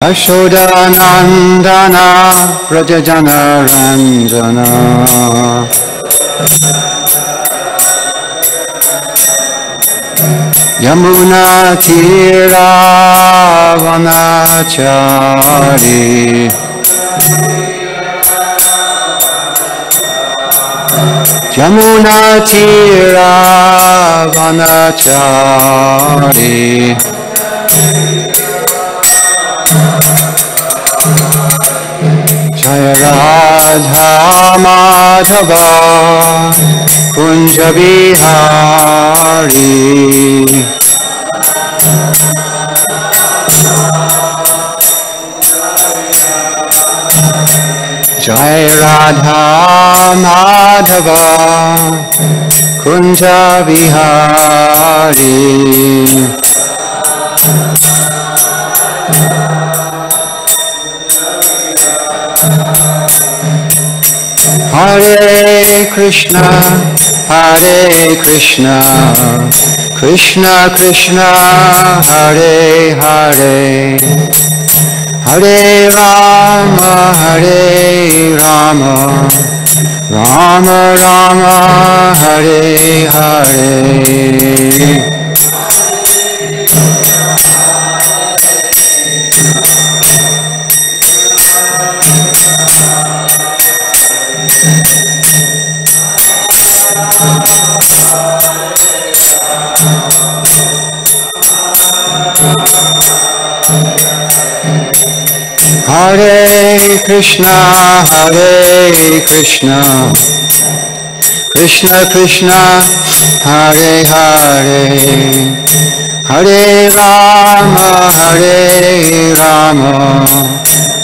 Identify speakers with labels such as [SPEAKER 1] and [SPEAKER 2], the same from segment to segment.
[SPEAKER 1] Ashodanandana Prajajana Ranjana Yamuna Tira Vanachari Yamuna Tira Vanachari Jaya Radha Madhava Kunja Bihari Jaya Radha Madhava Kunja Bihari Hare Krishna, Hare Krishna, Krishna Krishna, Hare Hare, Hare Rama, Hare Rama, Rama Rama, Hare Hare. Hare Krishna, Hare Krishna, Krishna Krishna, Hare Hare, Hare Rama, Hare Rama,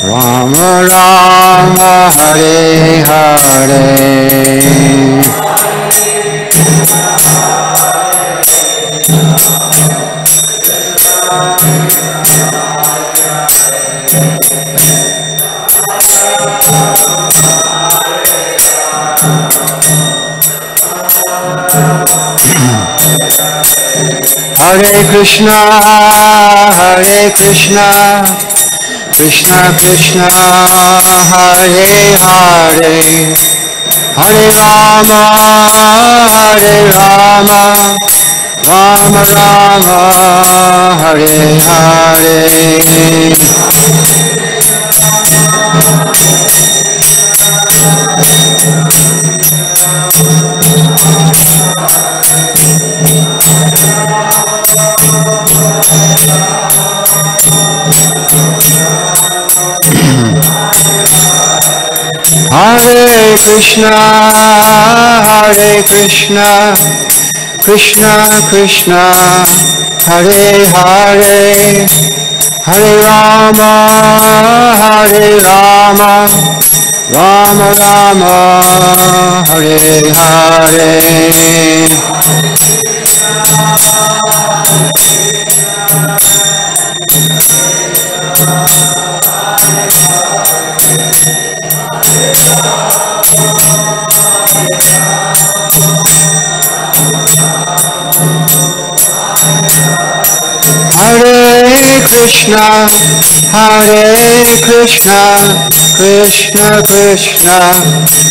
[SPEAKER 1] Rama Rama, Hare Hare. Hare Krishna, Hare Krishna, Krishna Krishna, Hare Hare, Hare Rama, Hare Rama, Rama Rama, Hare Hare. Hare Krishna, Hare Krishna, Krishna Krishna, Hare Hare, Hare Rama, Hare Rama, Rama Rama, Hare Hare. Hare Krishna, Hare Krishna, Krishna Krishna,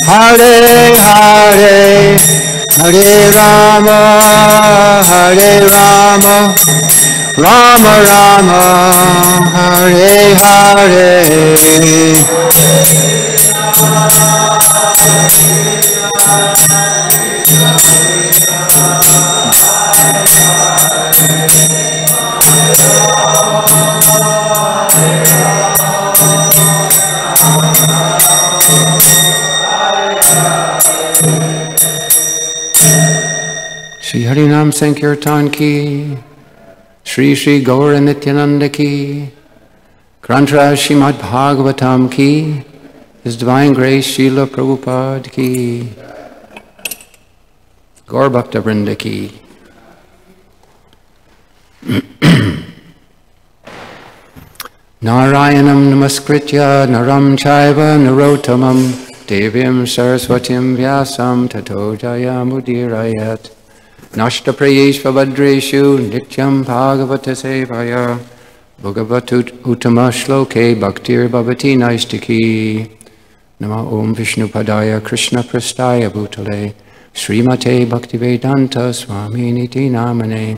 [SPEAKER 1] Hare Hare, Hare Rama, Hare Rama, Rama Rama, Hare Hare. Shri Harinam Sankirtan ki, Shri Shri Gaura Nityananda ki, Grantra Srimad-Bhagavatam ki, His Divine Grace Srila Prabhupada ki, Gaur Bhakta Vrinda ki. Narayanam Namaskritya Naram Chaiva Narottamam Devyam Saraswatim Vyasam Tato Jayamudirayat Nashta Prayeshva Vadreshu Nityam Bhagavata Sevaya Bhagavatut Uttama Shloke Bhaktir Bhavati Naistiki. Nama Om Vishnu Padaya Krishna Prastaya Bhutale Srimate Bhaktivedanta Swami Niti Namane.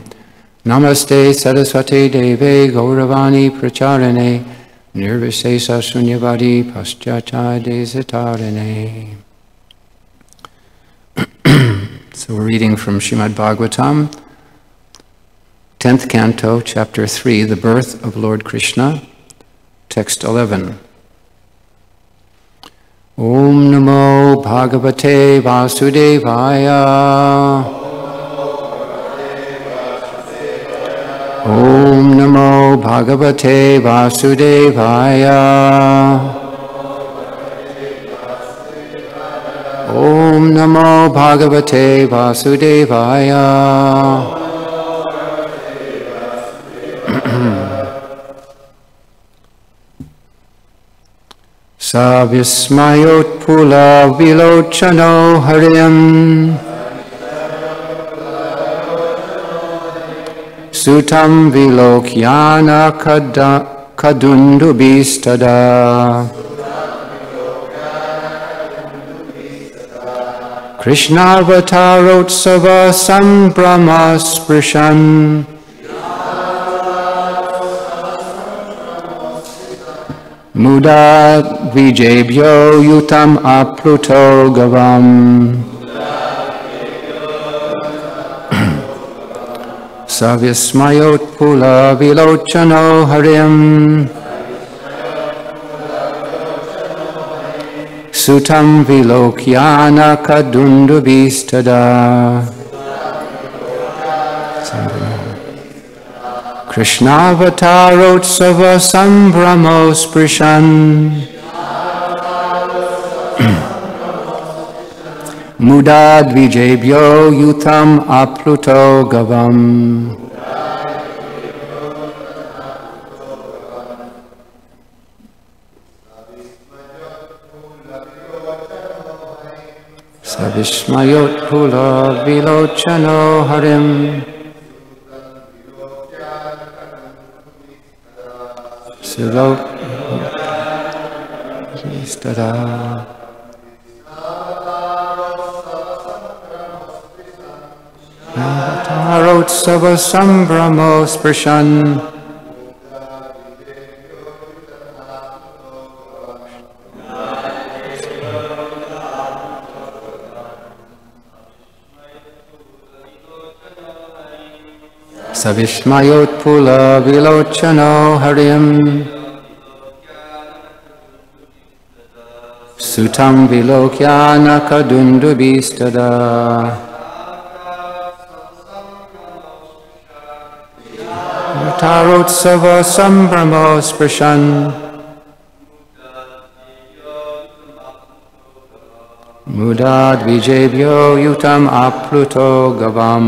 [SPEAKER 1] Namaste Saraswate Deve Gauravani Pracharane Nirvisesa Sunyavadi Paschata Desatarane. So we're reading from Srimad-Bhagavatam, 10th Canto, Chapter 3, The Birth of Lord Krishna, Text 11. Om Namo Bhagavate Vasudevaya. Om Namo Bhagavate Vasudevaya. Om Namo Bhagavate Vasudevaya. Savismayot pula vilochano haryam. Sutam vilokyana kadundubistada. Krishnavatarotsava sambrahma sprishan. Muda vijebhyo yutam apluto gavam. Savismayot pula vilochano haryam. Sutam vilokyana kadundubistada. Krishnavatarotsava sambrahmo sprishan. Mudad vijebhyo yutam apluto gavam. Savismayot pula vilochano harim. Silok Stada. Navatarotsava sambrahmo sprishan. Savismayot pula vilochano haryam. Sutam vilokyana kadundubistada. Navatarotsava sambrahmo sprishan. Mudad vijebhyo yutam apluto gavam.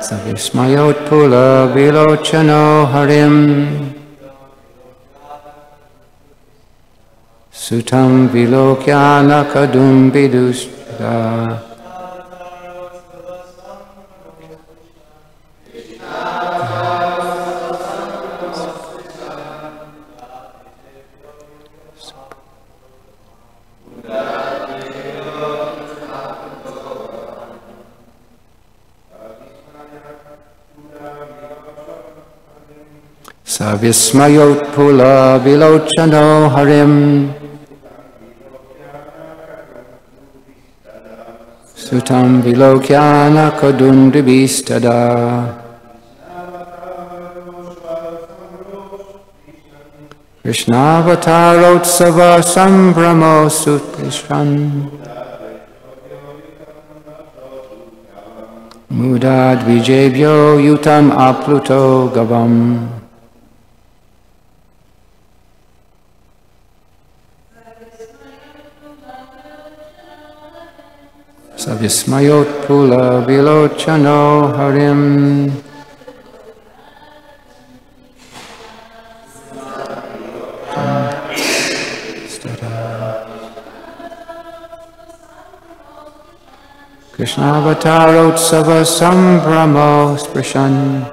[SPEAKER 1] Savismayot pula vilochano harim. Sutam vilokyana kadumbidustada. Savismayot pula vilochano harim. Sutam vilokyana kadundubistada. Krishnavatarotsava sambrahmo sutishran. Mudad vijebhyo yutam apluto gavam. Savismayot pula vilochano harim. Krishna Avatarotsava Sambramo Sprishan.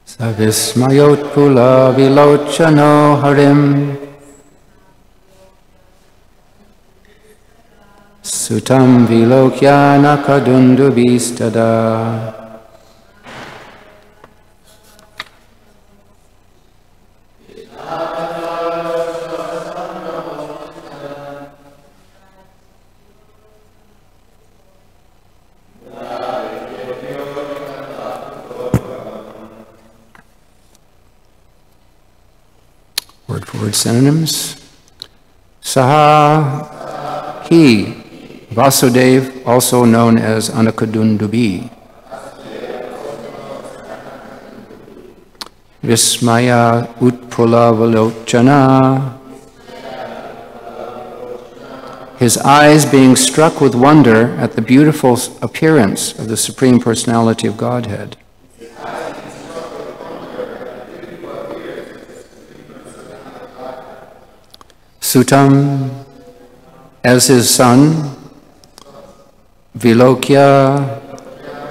[SPEAKER 1] Savismayotpula Vilochano Harim Sutam Vilokyana Kadundubistada. Word for word synonyms. Saha, he, Vasudev, also known as Anakadundubi. Vismaya Utpula Valochana, his eyes being struck with wonder at the beautiful appearance of the Supreme Personality of Godhead. Sutam, as his son, Vilokya,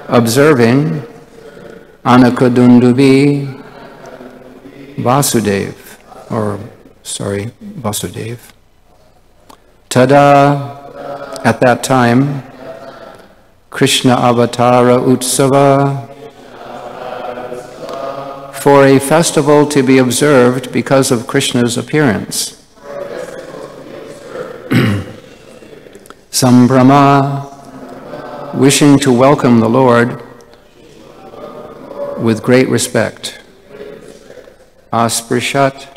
[SPEAKER 1] observing, Anakadundubi, Vasudev. Tada, at that time, Krishna Avatara Utsava, for a festival to be observed because of Krishna's appearance. Sambrama, wishing to welcome the Lord with great respect. Asprishat,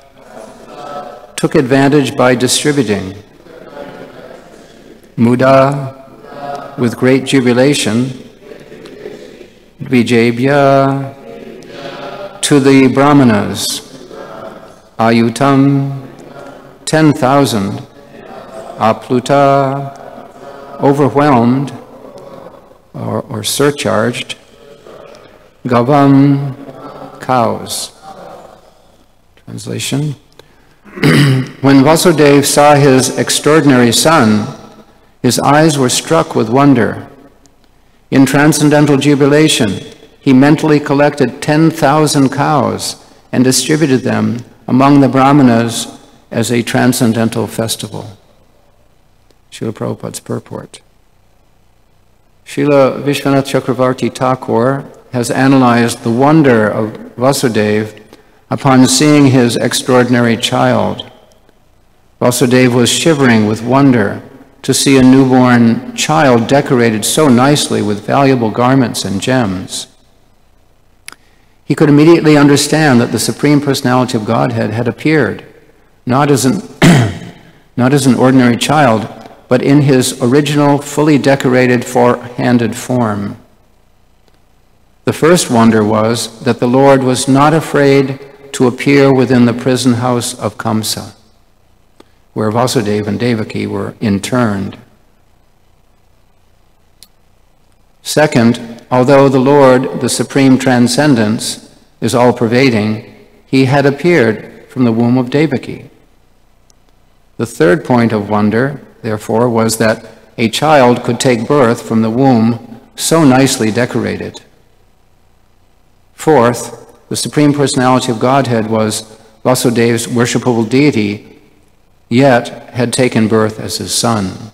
[SPEAKER 1] took advantage by distributing. Muda, with great jubilation. Vijayabhya, to the Brahmanas. Ayutam, 10,000. Apluta, overwhelmed or surcharged. Gavam, cows. Translation. When Vasudeva saw his extraordinary son, his eyes were struck with wonder. In transcendental jubilation, he mentally collected 10,000 cows and distributed them among the Brahmanas as a transcendental festival. Srila Prabhupada's purport. Srila Vishwanath Chakravarti Thakur has analyzed the wonder of Vasudeva upon seeing his extraordinary child. Vasudeva was shivering with wonder to see a newborn child decorated so nicely with valuable garments and gems. He could immediately understand that the Supreme Personality of Godhead had appeared, not as an ordinary child, but in his original, fully decorated, four-handed form. The first wonder was that the Lord was not afraid to appear within the prison house of Kamsa, where Vasudeva and Devaki were interned. Second, although the Lord, the Supreme Transcendence, is all-pervading, he had appeared from the womb of Devaki. The third point of wonder, therefore, was that a child could take birth from the womb so nicely decorated. Fourth, the Supreme Personality of Godhead was Vasudeva's worshipable deity, yet had taken birth as his son.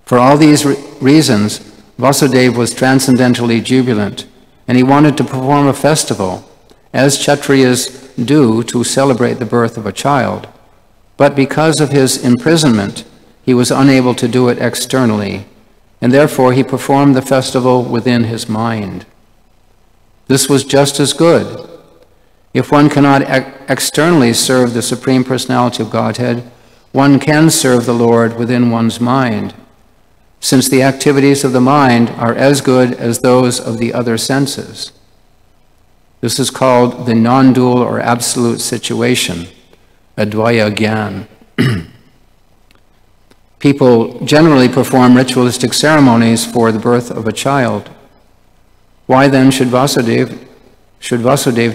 [SPEAKER 1] For all these reasons, Vasudeva was transcendentally jubilant, and he wanted to perform a festival, as Kshatriyas do to celebrate the birth of a child. But because of his imprisonment, he was unable to do it externally, and therefore he performed the festival within his mind. This was just as good. If one cannot externally serve the Supreme Personality of Godhead, one can serve the Lord within one's mind, since the activities of the mind are as good as those of the other senses. This is called the non-dual or absolute situation, Advaya Gyan. People generally perform ritualistic ceremonies for the birth of a child. Why then should Vasudeva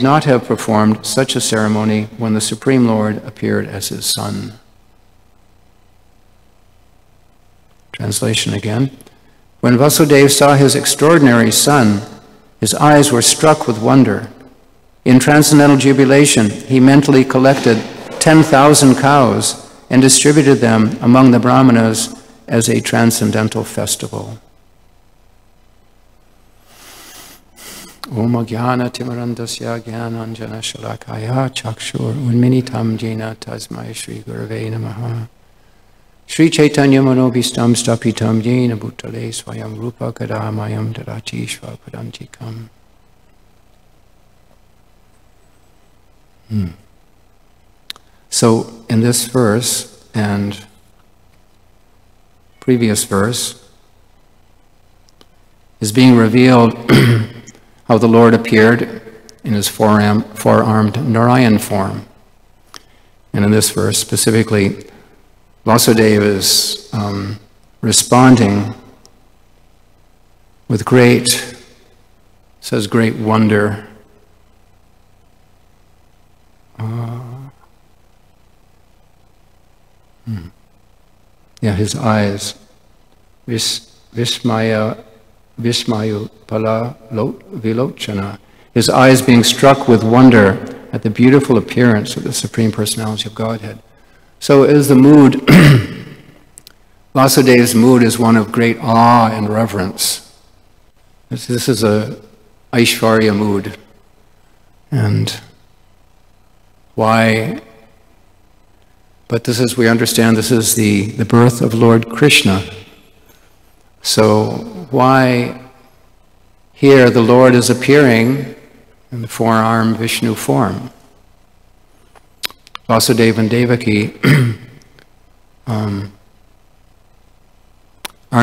[SPEAKER 1] not have performed such a ceremony when the Supreme Lord appeared as his son? Translation again. When Vasudeva saw his extraordinary son, his eyes were struck with wonder. In transcendental jubilation, he mentally collected 10,000 cows and distributed them among the Brahmanas as a transcendental festival. Om Jnana Timarandasya Jnananjana Shalakaya Chakshur Unminitam Jena Tasmai Shri Gurave Namaha Shri Chaitanya Manobhistam Stapitam Jena Bhutale Swayam Rupa Kadamayam Darati Shvapadantikam. So in this verse and previous verse is being revealed how the Lord appeared in his four-armed Narayan form. And in this verse specifically, Vasudeva is responding with great wonder. His eyes, Vismayu Pala Vilochana, his eyes being struck with wonder at the beautiful appearance of the Supreme Personality of Godhead. So is the mood, Vasudeva's mood is one of great awe and reverence. This is a Aishvarya mood. And why? But this is, we understand, this is the birth of Lord Krishna. So why here the Lord is appearing in the four-armed Vishnu form? Vasudeva and Devaki are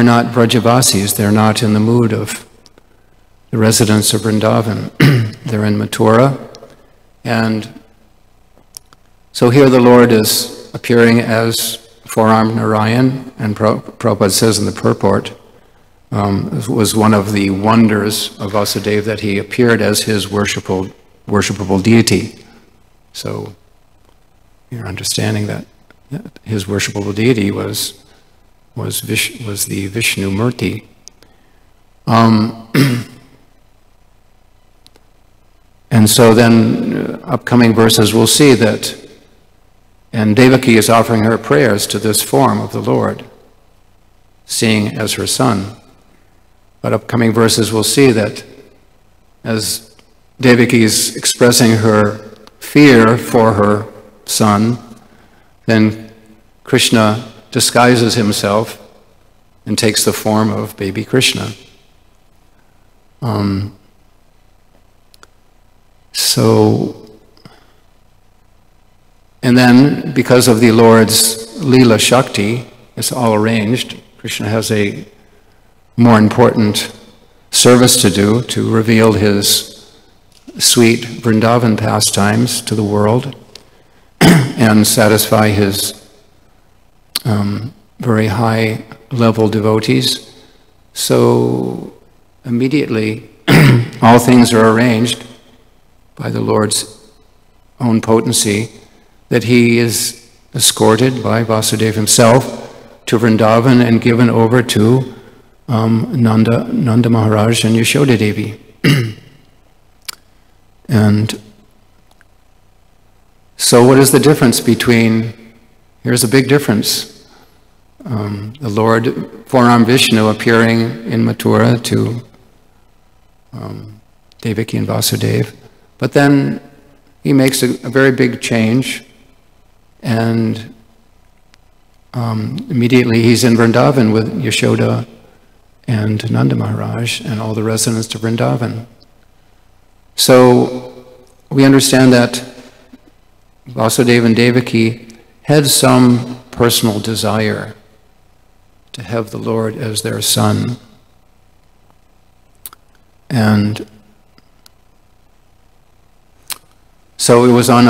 [SPEAKER 1] not Vrajavasis. They're not in the mood of the residents of Vrindavan. They're in Mathura. And so here the Lord is appearing as four-armed Narayan, and Prabhupada says in the purport, it was one of the wonders of Vasudeva that he appeared as his worshipable deity. So you're understanding that his worshipable deity was the Vishnu Murti. And so then upcoming verses we'll see that, and Devaki is offering her prayers to this form of the Lord, seeing as her son. But upcoming verses will see that as Devaki is expressing her fear for her son, then Krishna disguises himself and takes the form of baby Krishna. And then because of the Lord's Leela Shakti, it's all arranged. Krishna has a more important service to do, to reveal his sweet Vrindavan pastimes to the world and satisfy his very high level devotees. So immediately all things are arranged by the Lord's own potency, that he is escorted by Vasudeva himself to Vrindavan and given over to Nanda Maharaj and Yashoda Devi. And so what is the difference between, here's a big difference, the Lord, four-armed Vishnu appearing in Mathura to Devaki and Vasudeva, but then he makes a very big change, and immediately he's in Vrindavan with Yashoda and Nanda Maharaj and all the residents of Vrindavan. So we understand that Vasudeva and Devaki had some personal desire to have the Lord as their son. And so it was on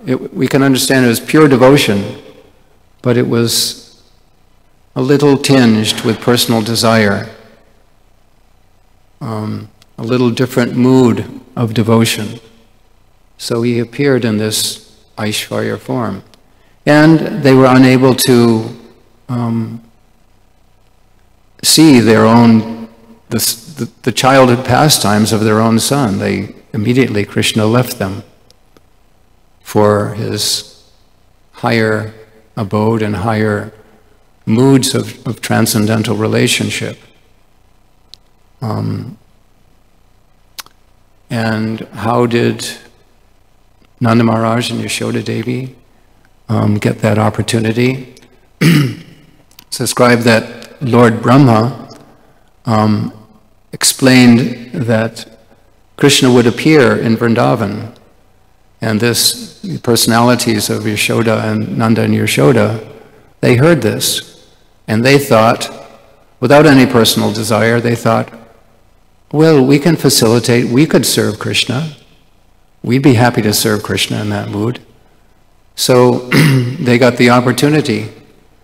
[SPEAKER 1] we can understand it as pure devotion, but it was a little tinged with personal desire. a little different mood of devotion. So he appeared in this Aishvarya form. And they were unable to see their own, the childhood pastimes of their own son. Immediately Krishna left them for his higher abode and higher moods of transcendental relationship. And how did Nanda Maharaj and Yashoda Devi get that opportunity? It's described that Lord Brahma explained that Krishna would appear in Vrindavan, and the personalities of Yashoda and Nanda and Yashoda, they heard this, and they thought, without any personal desire, they thought, well, we can facilitate, we could serve Krishna. We'd be happy to serve Krishna in that mood. So they got the opportunity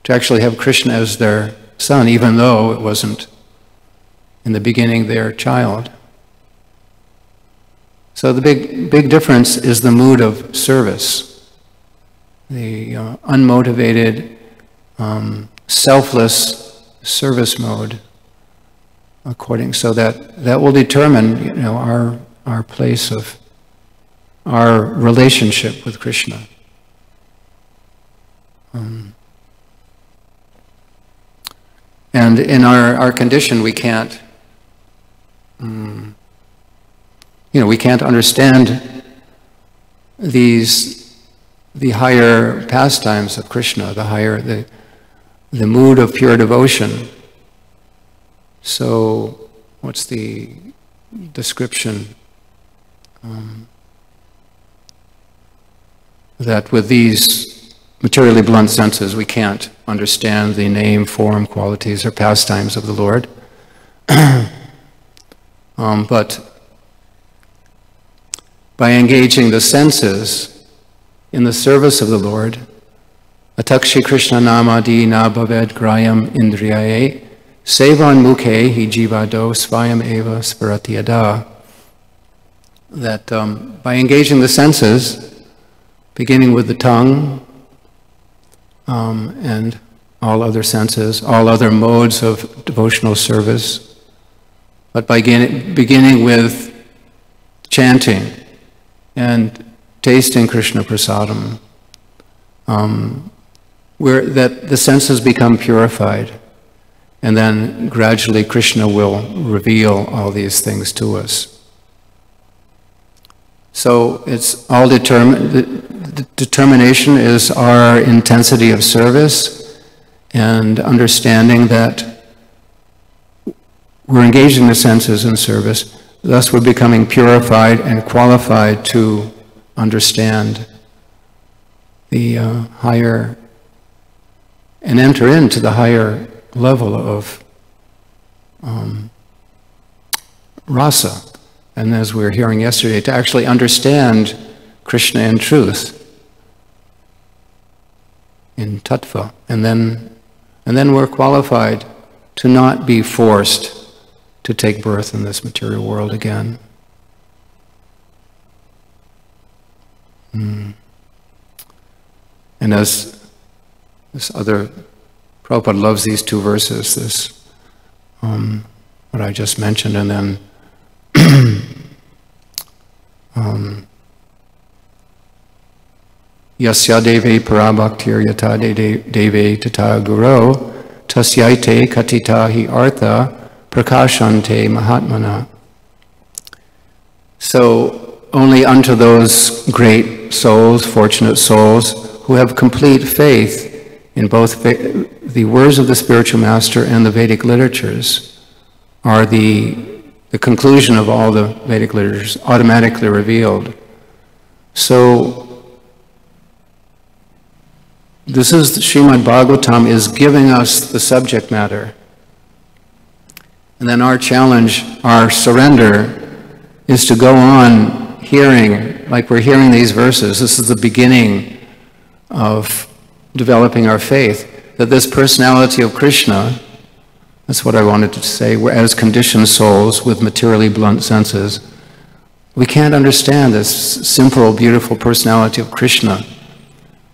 [SPEAKER 1] to actually have Krishna as their son, even though it wasn't in the beginning their child. So the big difference is the mood of service, the unmotivated, selfless service mode. So that will determine, our place of our relationship with Krishna. And in our condition, we can't, we can't understand the higher pastimes of Krishna, the mood of pure devotion. So, what's the description? That with these materially blunt senses, we can't understand the name, form, qualities, or pastimes of the Lord. But by engaging the senses in the service of the Lord, atakshi Krishna namadi na bhaved grayam indriyaye sevan mukhe hi jivado svayam eva sparati yada. That by engaging the senses, beginning with the tongue and all other senses, all other modes of devotional service, but by beginning with chanting and tasting Krishna prasadam, where that the senses become purified, and then gradually Krishna will reveal all these things to us. So it's all determined. The determination is our intensity of service and understanding that we're engaging the senses in service. Thus, we're becoming purified and qualified to understand the higher and enter into the higher level of rasa. And as we were hearing yesterday, to actually understand Krishna in truth, in tattva, and then we're qualified to not be forced to take birth in this material world again. And as this other, Prabhupada loves these two verses, this, what I just mentioned, and then Yasya deve parabhaktir yata deve tata guru tasyaite katita hi artha prakashante mahatmana. So only unto those great souls, fortunate souls, who have complete faith in both the words of the spiritual master and the Vedic literatures, are the conclusion of all the Vedic literatures automatically revealed. So this is, Srimad-Bhagavatam is giving us the subject matter. And then our challenge, our surrender, is to go on hearing, like we're hearing these verses. This is the beginning of developing our faith, that this personality of Krishna, That's what I wanted to say. We're as conditioned souls with materially blunt senses. We can't understand this simple, beautiful personality of Krishna.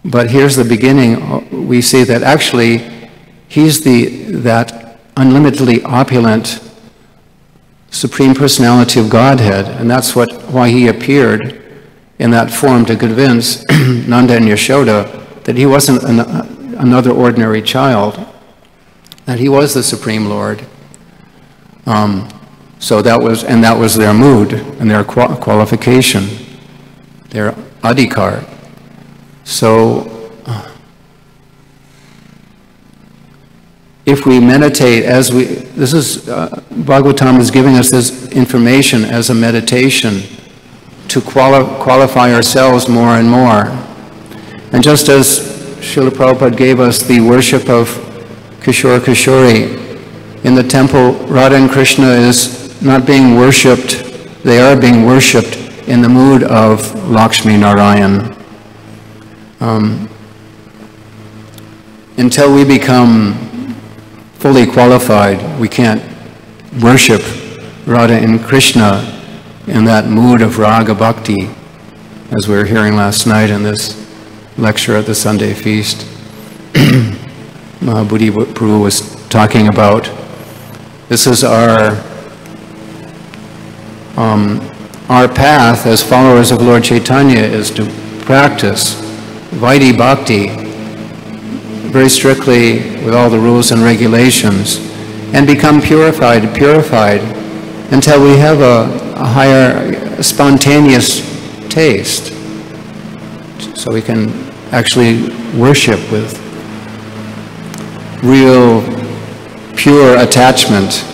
[SPEAKER 1] But here's the beginning. We see that actually he's that unlimitedly opulent Supreme Personality of Godhead, and that's why he appeared in that form to convince Nanda and Yashoda that he wasn't another ordinary child, that he was the Supreme Lord. So that was their mood and their qualification, their adhikar. So if we meditate Bhagavatam is giving us this information as a meditation to qualify ourselves more and more. And just as Srila Prabhupada gave us the worship of Kishore Kishori, in the temple, Radha and Krishna is not being worshipped, they are being worshipped in the mood of Lakshmi Narayan. Until we become fully qualified, we can't worship Radha and Krishna in that mood of raga bhakti, as we were hearing last night in this lecture at the Sunday feast. Mahabodhi Prabhu was talking about. This is our path as followers of Lord Chaitanya, is to practice Vaidhi Bhakti very strictly with all the rules and regulations, and become purified until we have a higher spontaneous taste, so we can actually worship with real pure attachment.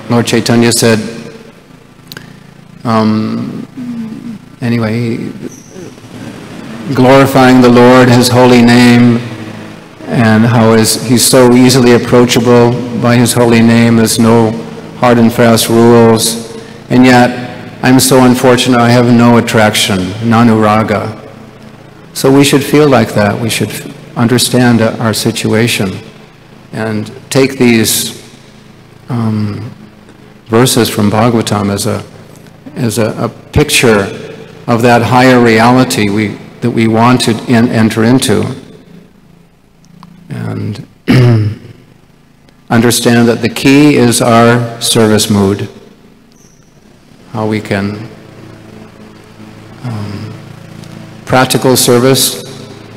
[SPEAKER 1] Lord Chaitanya said, anyway, glorifying the Lord, His holy name, and how He's so easily approachable by His holy name. There's no hard and fast rules, and yet I'm so unfortunate I have no attraction, nanuraga. So we should feel like that. We should understand our situation and take these verses from Bhagavatam as a picture of that higher reality that we want to enter into. And understand that the key is our service mood, how we can practical service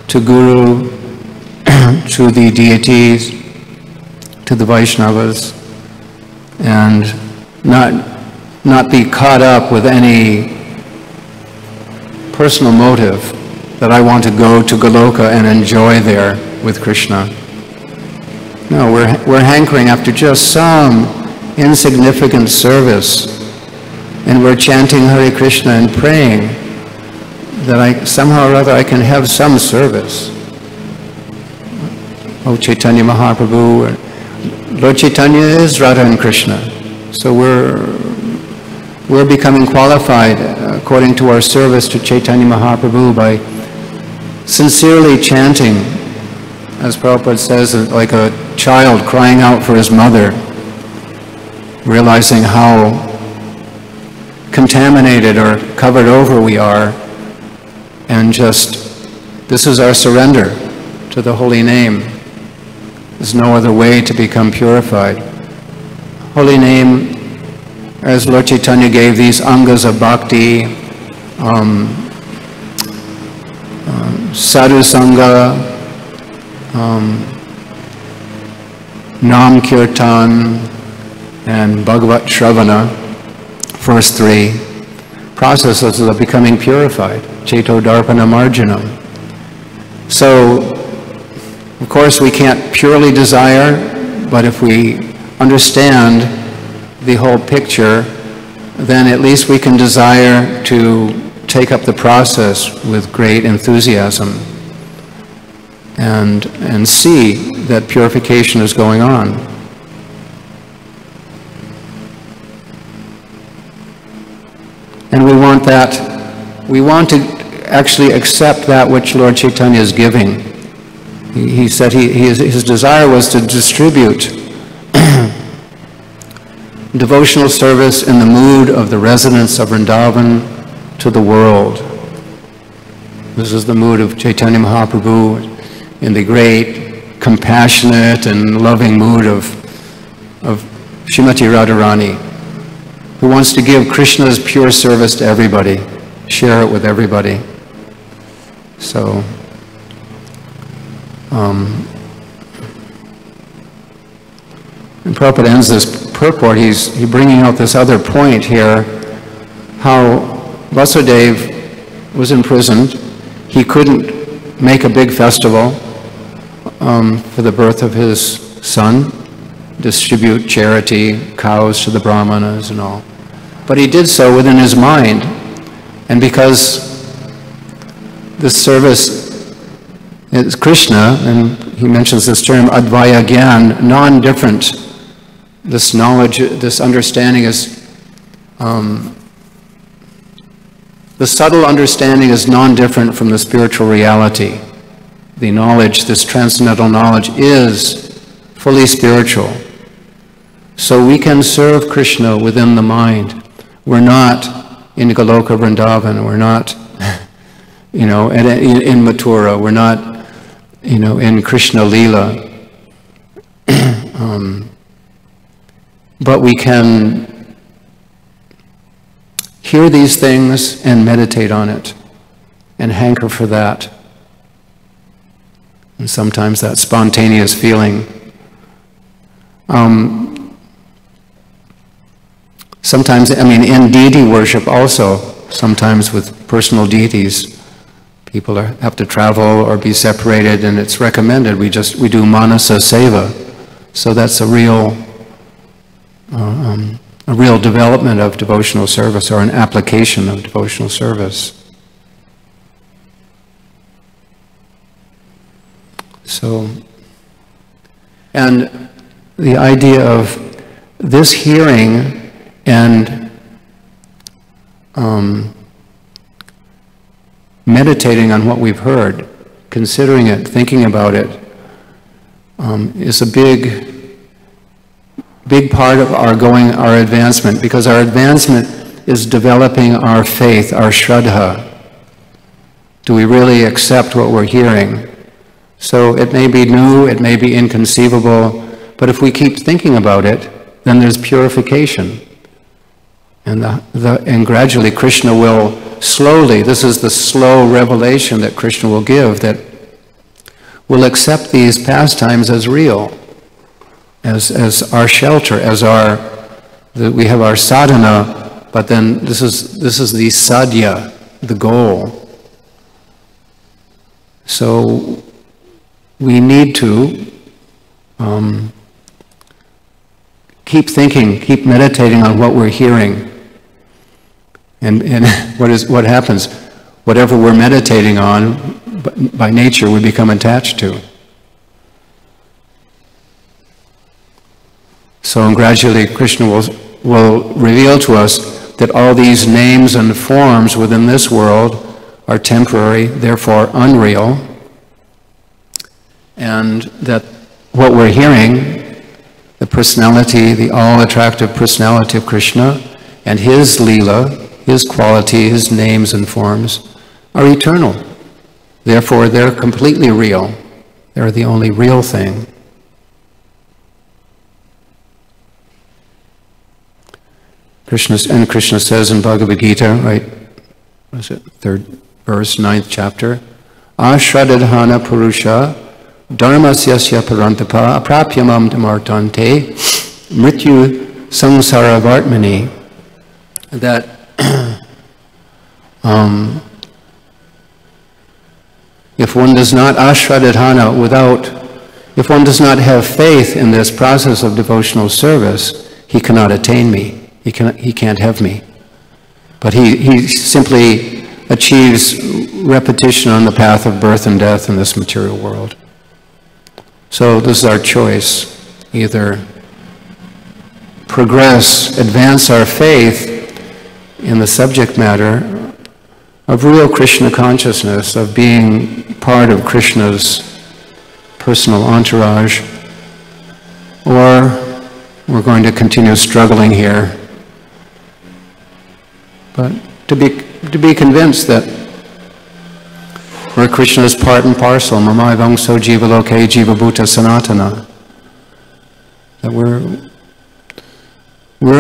[SPEAKER 1] to Guru, to the deities, to the Vaishnavas, and not be caught up with any personal motive that I want to go to Goloka and enjoy there with Krishna. No, we're hankering after just some insignificant service, and we're chanting Hare Krishna and praying that somehow or other I can have some service. Oh, Chaitanya Mahaprabhu, Lord Chaitanya is Radha and Krishna. So we're becoming qualified according to our service to Chaitanya Mahaprabhu by sincerely chanting, as Prabhupada says, like a child crying out for his mother, realizing how contaminated or covered over we are, and this is our surrender to the holy name. There's no other way to become purified. Holy name, as Lord Chaitanya gave these angas of bhakti, sadhu sangha, Nam Kirtan, and Bhagavat Sravana, first three processes of becoming purified, Cheto Darpana Marjanam. So, of course, we can't purely desire, but if we understand the whole picture, then at least we can desire to take up the process with great enthusiasm and see that purification is going on. And we want to actually accept that which Lord Chaitanya is giving. He said his desire was to distribute devotional service in the mood of the residents of Vrindavan to the world. This is the mood of Chaitanya Mahaprabhu in the great, compassionate and loving mood of Srimati Radharani, who wants to give Krishna's pure service to everybody, share it with everybody. So, and Prabhupada ends this purport, he's bringing out this other point here, how Vasudeva was imprisoned. He couldn't make a big festival for the birth of his son, distribute charity, cows to the brahmanas and all. But he did so within his mind. And because this service is Krishna, and he mentions this term, Advaya Gyan, non-different. This knowledge, this understanding is, the subtle understanding is non-different from the spiritual reality. The knowledge, this transcendental knowledge, is fully spiritual. So we can serve Krishna within the mind. We're not in Goloka Vrindavan, we're not, in Mathura, we're not, in Krishna Leela. But we can hear these things and meditate on it and hanker for that. And sometimes that spontaneous feeling. Sometimes, in deity worship also, sometimes with personal deities, people have to travel or be separated, and it's recommended we do manasa seva. So that's a real development of devotional service, or an application of devotional service. So, and the idea of this hearing and meditating on what we've heard, considering it, thinking about it, is a big part of our advancement, because our advancement is developing our faith, our shraddha. Do we really accept what we're hearing? So it may be new, it may be inconceivable, but if we keep thinking about it, then there's purification. And gradually Krishna will slowly, this is the slow revelation that Krishna will give, that we'll accept these pastimes as real, as our shelter, we have our sadhana, but then this is the sadhya, the goal. So we need to keep thinking, keep meditating on what we're hearing. And what happens? Whatever we're meditating on, by nature, we become attached to. So gradually Krishna will reveal to us that all these names and forms within this world are temporary, therefore unreal, and that what we're hearing, the personality, the all-attractive personality of Krishna, and his Leela, his quality, his names and forms, are eternal. Therefore, they're completely real. They're the only real thing. Krishna says in Bhagavad Gita, right, what is it, 3rd verse, 9th chapter, Ashradadhana Purusha Dharmasyasya Parantapa Aprapyamam Dhamartante Mrityu Samsaravartmani, that if one does not ashradadhana, if one does not have faith in this process of devotional service, he cannot attain me. He can't have me. But he simply achieves repetition on the path of birth and death in this material world. So this is our choice. Either progress, advance our faith in the subject matter of real Krishna consciousness, of being part of Krishna's personal entourage, or we're going to continue struggling here. But to be convinced that we're Krishna's part and parcel, Mamai Vangso Jiva Loke Jiva Bhuta Sanatana, that we're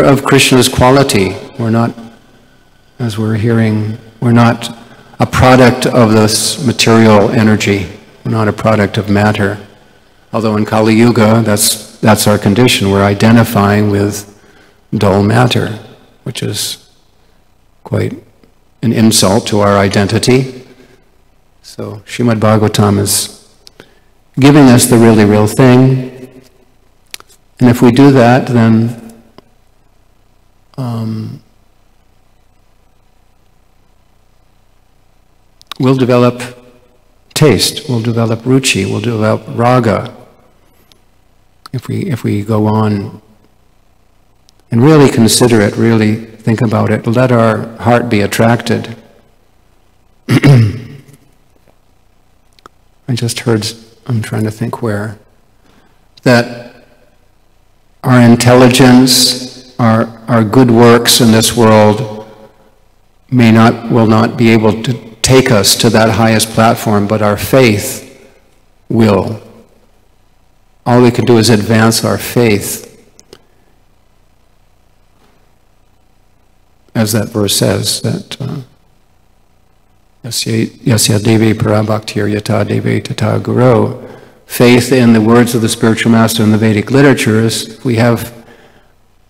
[SPEAKER 1] of Krishna's quality. We're not, as we're hearing, we're not a product of this material energy. We're not a product of matter. Although in Kali Yuga, that's our condition. We're identifying with dull matter, which is quite an insult to our identity. So Srimad-Bhagavatam is giving us the really real thing. And if we do that, then we'll develop taste, we'll develop ruchi, we'll develop raga. If we go on and really consider it, really think about it, let our heart be attracted. I just heard, I'm trying to think where, that our intelligence, our good works in this world will not be able to take us to that highest platform, but our faith will. All we can do is advance our faith. As that verse says, that Yasya Devi Parabhaktir Yata Devi Tata Guru, faith in the words of the spiritual master in the Vedic literatures, we have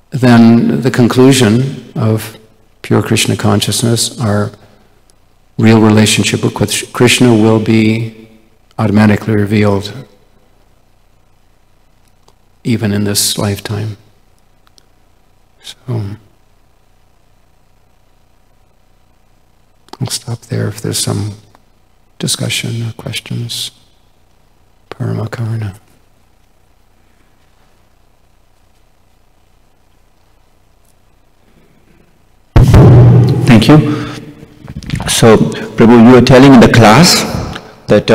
[SPEAKER 1] then the conclusion of pure Krishna consciousness, our real relationship with Krishna will be automatically revealed even in this lifetime. So I'll stop there if there's some discussion or questions. Paramakarna.
[SPEAKER 2] Thank you. So, Prabhu, you were telling in the class that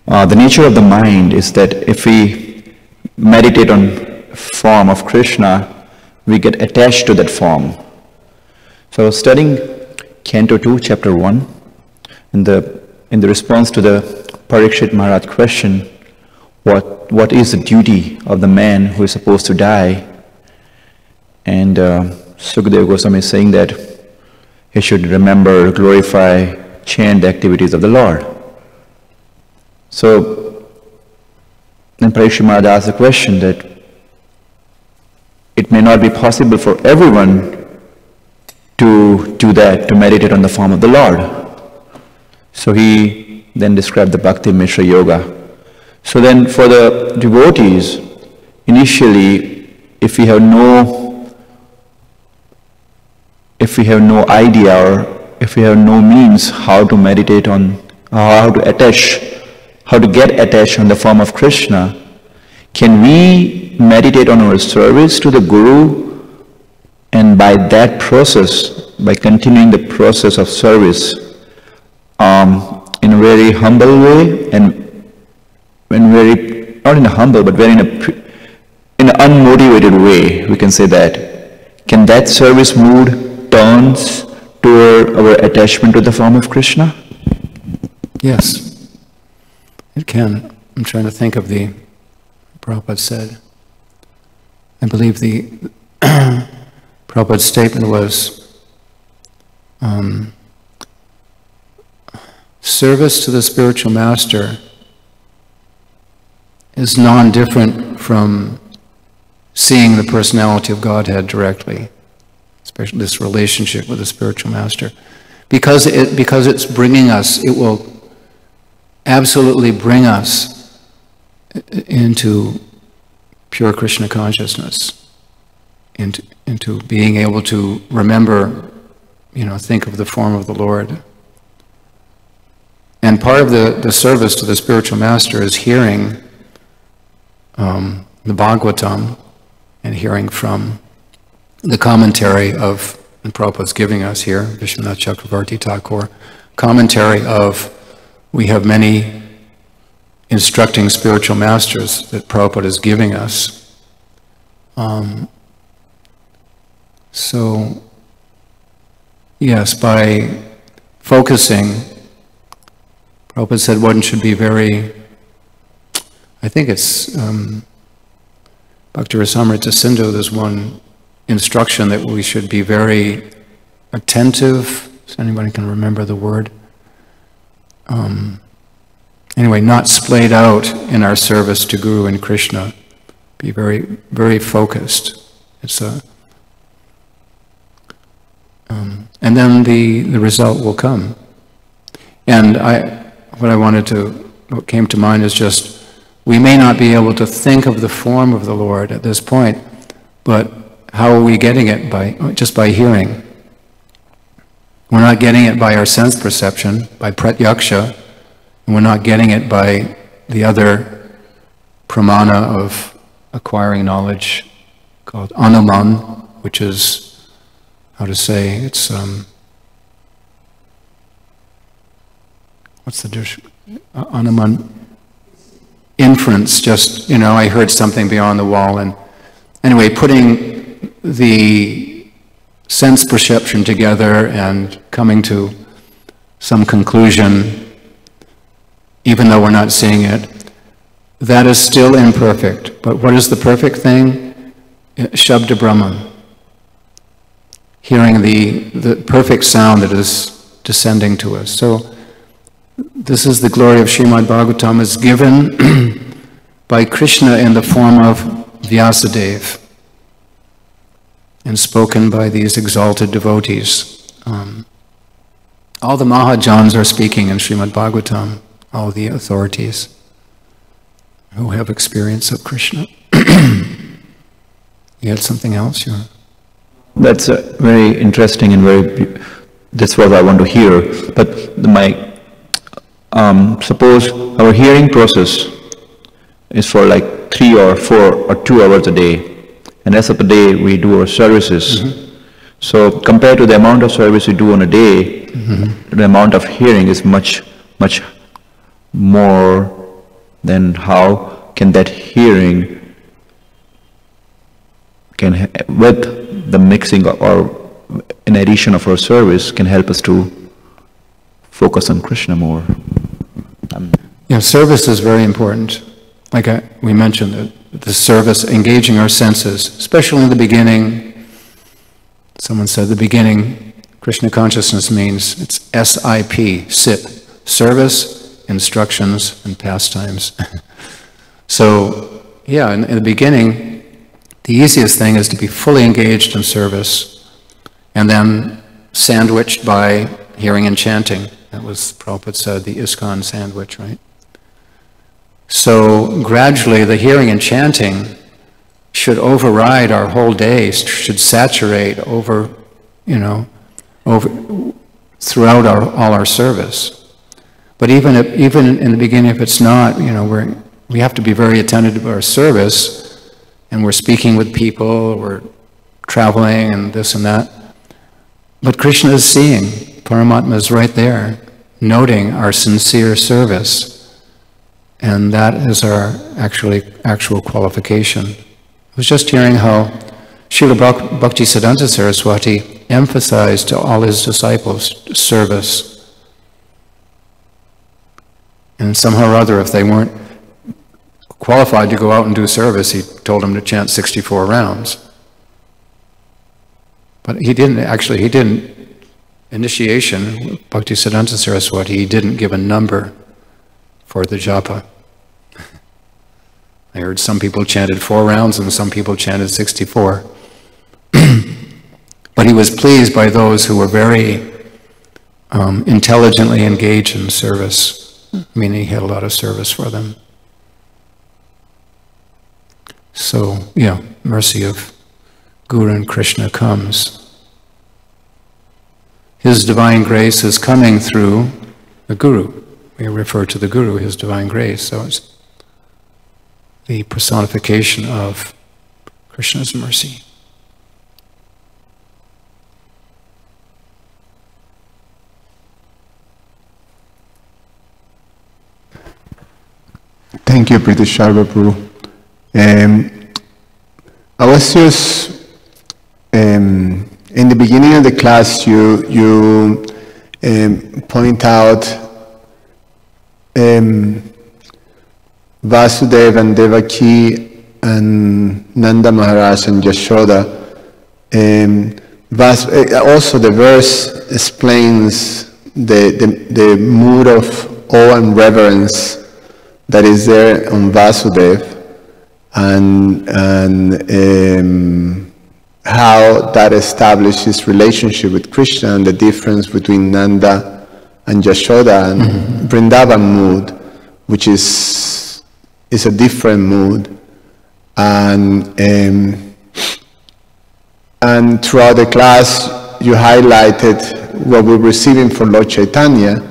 [SPEAKER 2] the nature of the mind is that if we meditate on form of Krishna, we get attached to that form. So I was studying Canto 2, Chapter 1, in the response to the Parikshit Maharaj question, what is the duty of the man who is supposed to die? And Sukadeva Goswami is saying that he should remember, glorify, chant the activities of the Lord. So then Parikshit Maharaj asked the question that it may not be possible for everyone to do that, to meditate on the form of the Lord. So he then described the Bhakti Mishra Yoga. So then for the devotees, initially, if we have no idea or if we have no means how to meditate on, how to get attached on the form of Krishna, can we meditate on our service to the Guru, and by that process, by continuing the process of service in a very humble way, and not in a humble, but very in an unmotivated way, we can say that. Can that service mood turns toward our attachment to the form of Krishna?
[SPEAKER 1] Yes, it can. I'm trying to think of the Prabhupada said. I believe the Prabhupada's statement was, service to the spiritual master is non-different from seeing the personality of Godhead directly, especially this relationship with the spiritual master. Because it's bringing us, it will absolutely bring us into pure Krishna consciousness, into being able to remember, think of the form of the Lord. And part of the service to the spiritual master is hearing the Bhagavatam and hearing from the commentary of, and Prabhupada's giving us here, Vishwanath Chakravarti Thakur, commentary of, we have many instructing spiritual masters that Prabhupada is giving us. So, yes, by focusing, Prabhupada said one should be very, I think it's Bhakti Rasamrita Sindhu, there's one instruction that we should be very attentive. If anybody can remember the word. Anyway, not splayed out in our service to Guru and Krishna. Be very, very focused. It's a, and then the result will come. And what came to mind is just, we may not be able to think of the form of the Lord at this point, but how are we getting it? Just by hearing. We're not getting it by our sense perception, by pratyaksha, and we're not getting it by the other pramana of acquiring knowledge called anuman, which is, how to say, it's, what's the dish? Anuman, inference, just, I heard something beyond the wall, and anyway, putting the sense perception together and coming to some conclusion, even though we're not seeing it, that is still imperfect. But what is the perfect thing? Shabda Brahman. Hearing the perfect sound that is descending to us. So this is the glory of Srimad-Bhagavatam, is given by Krishna in the form of Vyasadeva and spoken by these exalted devotees. All the Mahajans are speaking in Srimad-Bhagavatam, all the authorities who have experience of Krishna. You had something else?
[SPEAKER 2] That's very interesting and that's what I want to hear. But suppose our hearing process is for like 3 or 4 or 2 hours a day, and rest of the day we do our services. Mm-hmm. So compared to the amount of service we do on a day, mm-hmm. the amount of hearing is much, much more. Then how can that hearing with the mixing or in addition of our service, can help us to focus on Krishna more?
[SPEAKER 1] Service is very important. Like we mentioned, the service, engaging our senses, especially in the beginning. Someone said the beginning, Krishna consciousness means it's SIP, SIP, service, instructions, and pastimes. So, in the beginning, the easiest thing is to be fully engaged in service, and then sandwiched by hearing and chanting. That was, Prabhupada said, the ISKCON sandwich, right? So gradually the hearing and chanting should override our whole day, should saturate throughout all our service. But even in the beginning, if it's not, we have to be very attentive to our service, and we're speaking with people, we're traveling and this and that. But Krishna is seeing, Paramatma is right there, noting our sincere service. And that is our actual qualification. I was just hearing how Srila Bhaktisiddhanta Saraswati emphasized to all his disciples service. And somehow or other, if they weren't qualified to go out and do service, he told them to chant 64 rounds. But he didn't, initiation, Bhaktisiddhanta Saraswati, he didn't give a number for the japa. I heard some people chanted 4 rounds and some people chanted 64. But he was pleased by those who were very intelligently engaged in service, meaning he had a lot of service for them. So, mercy of Guru and Krishna comes. His divine grace is coming through the Guru. We refer to the Guru, his divine grace. So it's the personification of Krishna's mercy.
[SPEAKER 3] Thank you, Prthu Prabhu. I was just in the beginning of the class. You point out Vasudeva and Devaki and Nanda Maharaj and Yashoda. Also, the verse explains the mood of awe and reverence that is there on Vasudeva, and how that establishes relationship with Krishna, and the difference between Nanda and Yashoda and Vrindavan mood, which is a different mood. And throughout the class, you highlighted what we're receiving from Lord Chaitanya,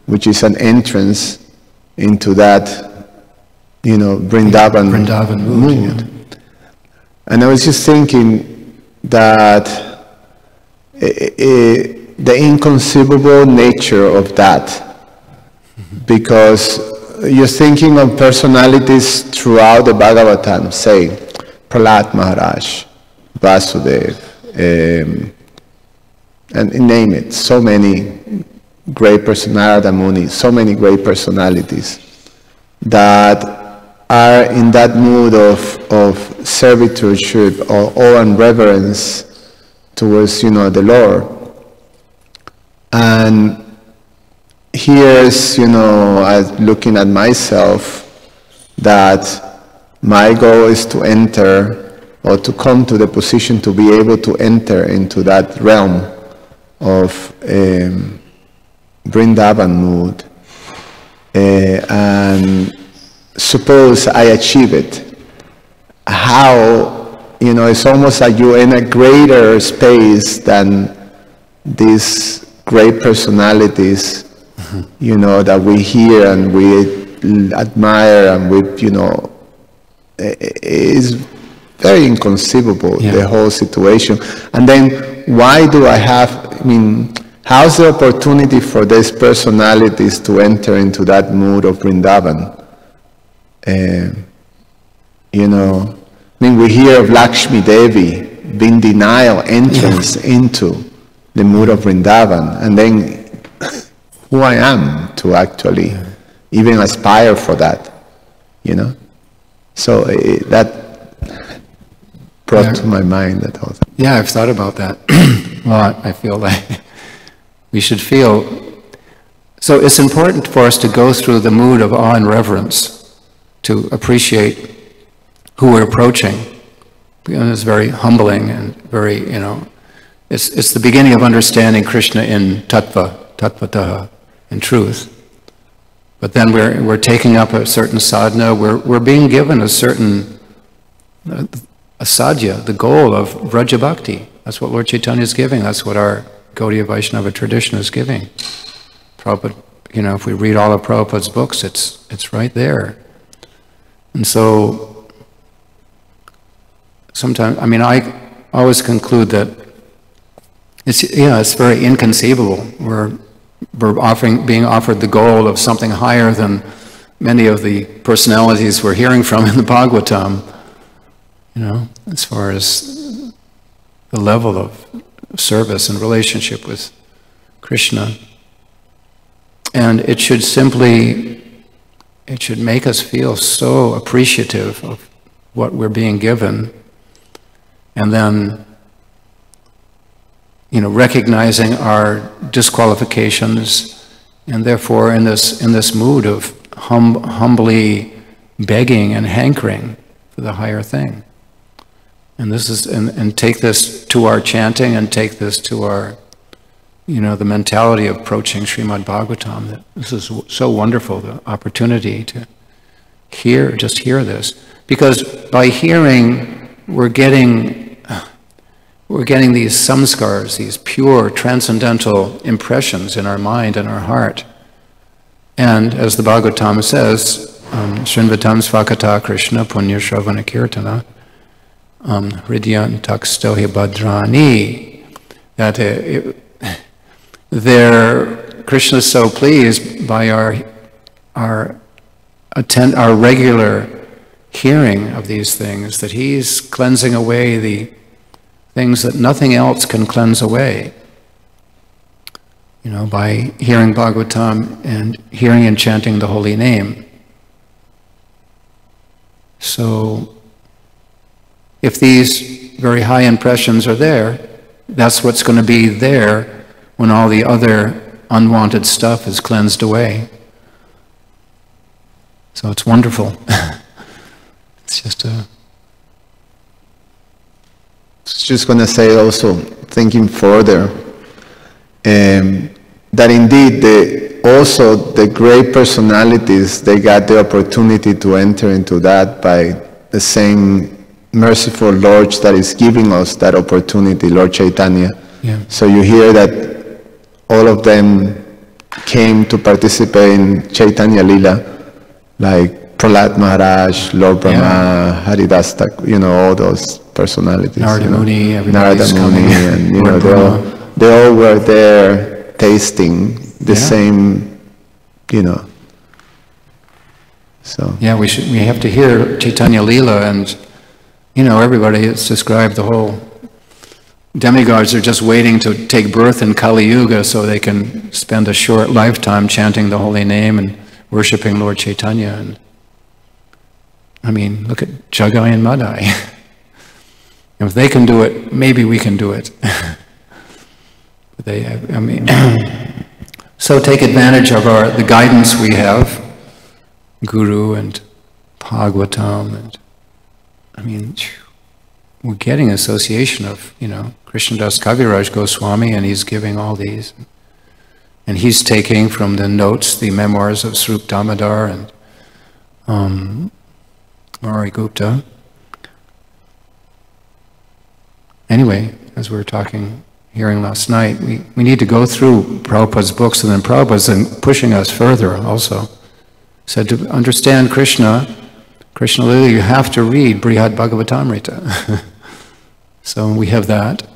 [SPEAKER 3] which is an entrance into that, Vrindavan mood. And I was just thinking that the inconceivable nature of that, because you're thinking of personalities throughout the Bhagavatam, say Prahlad Maharaj, Vasudeva, and name it, so many great personalities, Muni, so many great personalities that are in that mood of servitude or awe and reverence towards, the Lord. And here's, looking at myself, that my goal is to enter, or to come to the position to be able to enter into that realm of Vrindavan mood. And suppose I achieve it, how, it's almost like you're in a greater space than these great personalities, that we hear and we admire, and we, is very inconceivable, the whole situation. And then why do I have, how's the opportunity for these personalities to enter into that mood of Vrindavan? We hear of Lakshmi Devi being denied entrance into the mood of Vrindavan, and then who I am to actually even aspire for that, So that brought to my mind that whole thing.
[SPEAKER 1] Yeah, I've thought about that a lot. I feel like we should feel. So it's important for us to go through the mood of awe and reverence to appreciate who we're approaching. It's very humbling and very, it's the beginning of understanding Krishna in tattvataha, in truth. But then we're taking up a certain sadhana, we're being given a certain sadhya, the goal of Vraja Bhakti. That's what Lord Chaitanya is giving. That's what our Gaudiya Vaishnava tradition is giving. Prabhupada, if we read all of Prabhupada's books, it's right there. And so, sometimes, I always conclude that it's very inconceivable. We're being offered the goal of something higher than many of the personalities we're hearing from in the Bhagavatam, as far as the level of service and relationship with Krishna. And it should make us feel so appreciative of what we're being given, and then, recognizing our disqualifications, and therefore in this mood of humbly begging and hankering for the higher thing. And this is, and take this to our chanting, and take this to our, the mentality of approaching Srimad-Bhagavatam, that this is so wonderful, the opportunity to just hear this. Because by hearing, we're getting these samskars, these pure, transcendental impressions in our mind and our heart. And as the Bhagavatam says, Srinvatam svakata Krishna punya shravana kirtana hridyan takstohi bhadrani, that Krishna is so pleased by our our regular hearing of these things, that he's cleansing away the things that nothing else can cleanse away. By hearing Bhagavatam and hearing and chanting the holy name. So, if these very high impressions are there, that's what's going to be there when all the other unwanted stuff is cleansed away. So it's wonderful. It's just a...
[SPEAKER 3] Just going to say also, thinking further, that indeed also the great personalities, they got the opportunity to enter into that by the same merciful Lord that is giving us that opportunity, Lord Chaitanya.
[SPEAKER 1] Yeah.
[SPEAKER 3] So you hear that all of them came to participate in Chaitanya Lila, like Prahlad Maharaj, Lord Brahma, Haridas Thakur, all those personalities.
[SPEAKER 1] Narada Muni,
[SPEAKER 3] Narada Muni, and they all were there tasting the same, So
[SPEAKER 1] yeah, we have to hear Chaitanya Lila, and everybody. It's described, the whole demigods are just waiting to take birth in Kali Yuga so they can spend a short lifetime chanting the holy name and worshiping Lord Chaitanya. And look at Jagai and Madai. If they can do it, maybe we can do it. So take advantage of the guidance we have, Guru and Bhagavatam, and we're getting association of, Krishnadas Kaviraj Goswami, and he's giving all these. And he's taking from the notes, the memoirs of Srup Damodar and Mari Gupta. Anyway, as we were hearing last night, we need to go through Prabhupada's books, and then Prabhupada's pushing us further also. Said to understand Krishna Lila, you have to read Brihad Bhagavatamrita. So we have that,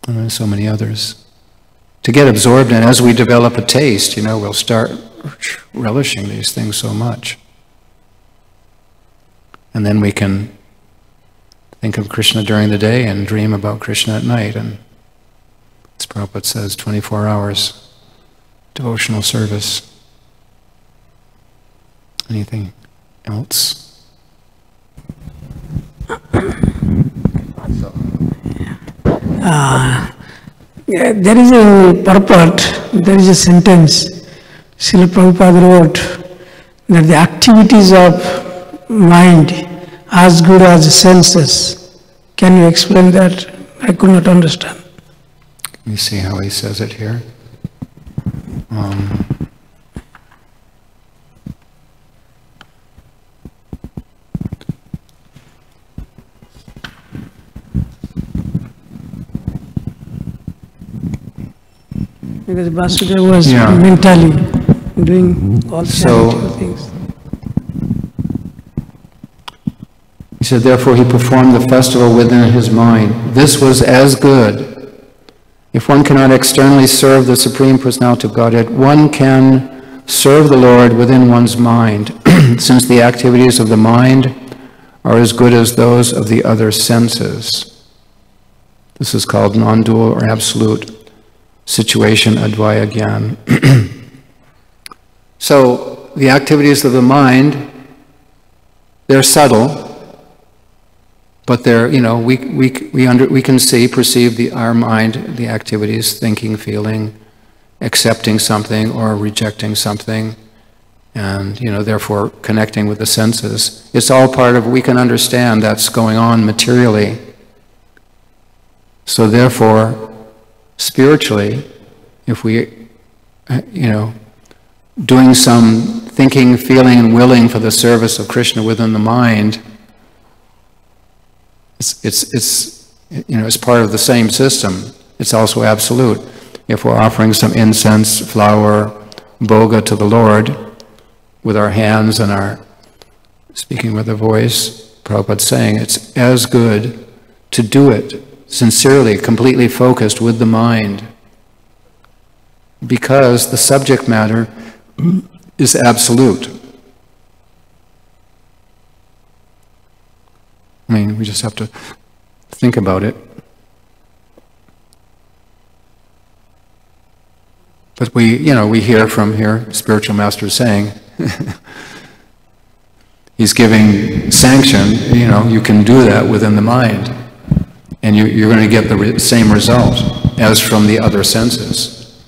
[SPEAKER 1] and there's so many others. To get absorbed in, as we develop a taste, we'll start relishing these things so much. And then we can think of Krishna during the day and dream about Krishna at night. And as Prabhupada says, 24 hours devotional service. Anything else?
[SPEAKER 4] There is a purport, there is a sentence Srila Prabhupada wrote, that the activities of mind as good as the senses. Can you explain that? I could not understand.
[SPEAKER 1] Let me see how he says it here.
[SPEAKER 4] Because Vasudeva was mentally doing all things.
[SPEAKER 1] He said, therefore he performed the festival within his mind. This was as good. If one cannot externally serve the Supreme Personality of Godhead, one can serve the Lord within one's mind, since the activities of the mind are as good as those of the other senses. This is called non-dual or absolute situation, Advaya Gyan. So the activities of the mind, they're subtle, but they're, we can see, perceive our mind, the activities, thinking, feeling, accepting something or rejecting something, and therefore connecting with the senses. It's all part of, we can understand that's going on materially. So therefore, spiritually, if we, doing some thinking, feeling, and willing for the service of Krishna within the mind, it's part of the same system. It's also absolute. If we're offering some incense, flower, bhoga to the Lord with our hands and our speaking with a voice, Prabhupada's saying it's as good to do it sincerely, completely focused with the mind, because the subject matter is absolute. I mean, we just have to think about it. But we hear from here, spiritual masters saying, he's giving sanction, you can do that within the mind. And you're going to get the same result as from the other senses.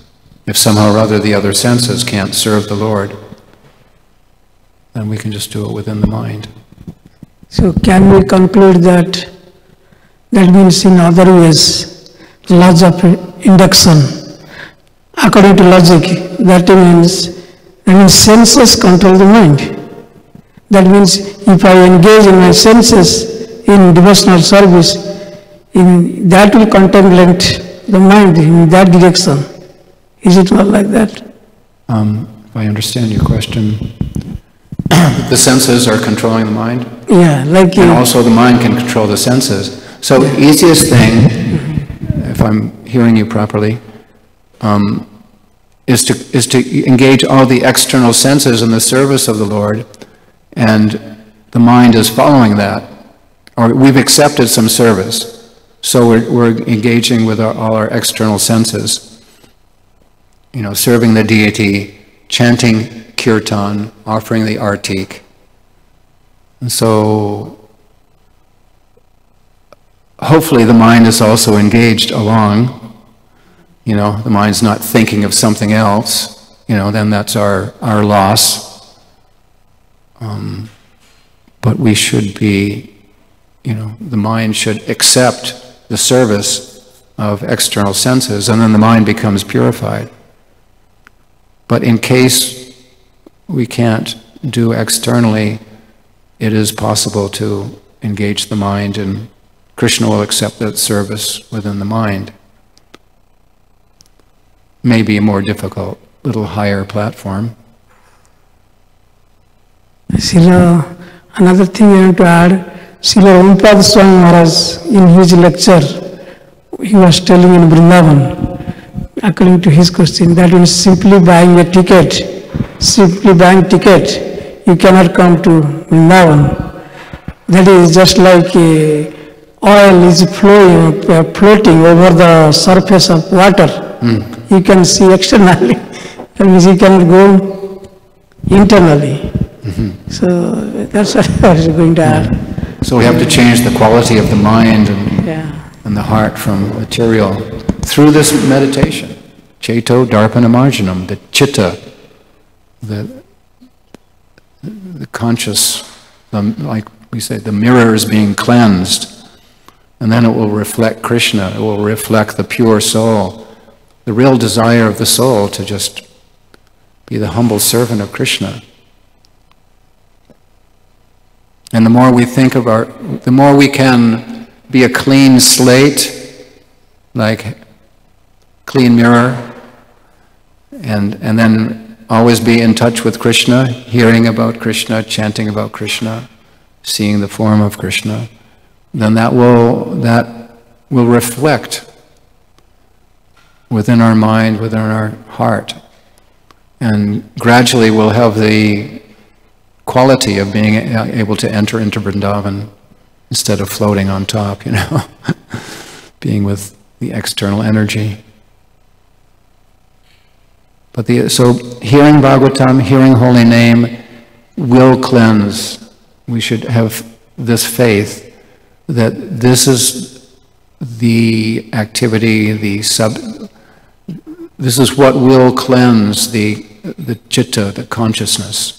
[SPEAKER 1] If somehow or other the other senses can't serve the Lord, then we can just do it within the mind.
[SPEAKER 4] So can we conclude that means in other ways, laws of induction, according to logic, that means senses control the mind. That means if I engage in my senses in devotional service, that will contemplate the mind in that direction. Is it not like that?
[SPEAKER 1] If I understand your question, the senses are controlling the mind?
[SPEAKER 4] Yeah, like...
[SPEAKER 1] And also the mind can control the senses. So the easiest thing, if I'm hearing you properly, is to engage all the external senses in the service of the Lord, and the mind is following that. Or we've accepted some service, so we're engaging with all our external senses. Serving the deity, chanting kirtan, offering the artik. And so hopefully the mind is also engaged along. The mind's not thinking of something else, then that's our loss. But we should be, the mind should accept the service of external senses, and then the mind becomes purified. But in case we can't do externally, it is possible to engage the mind, and Krishna will accept that service within the mind. Maybe a more difficult, little higher platform.
[SPEAKER 4] Srila, another thing I want to add, Srila Prabhupada Swami Maharaj, in his lecture, he was telling in Vrindavan, according to his question, that means simply buying a ticket, you cannot come to Vrindavan. That is just like oil is floating over the surface of water. You can see externally, that means you cannot go internally. So that's what I was going to add.
[SPEAKER 1] So we have to change the quality of the mind and the heart from material through this meditation. Ceto darpana marjanam, the chitta, the conscious, like we say, the mirror is being cleansed, and then it will reflect Krishna, it will reflect the pure soul, the real desire of the soul to just be the humble servant of Krishna. And the more we think of the more we can be a clean slate, like clean mirror, and then always be in touch with Krishna, hearing about Krishna, chanting about Krishna, seeing the form of Krishna, then that will reflect within our mind, within our heart, and gradually we'll have the quality of being able to enter into Vrindavan instead of floating on top, being with the external energy. But so hearing Bhagavatam, hearing holy name will cleanse. We should have this faith that this is the activity, this is what will cleanse the chitta, the consciousness.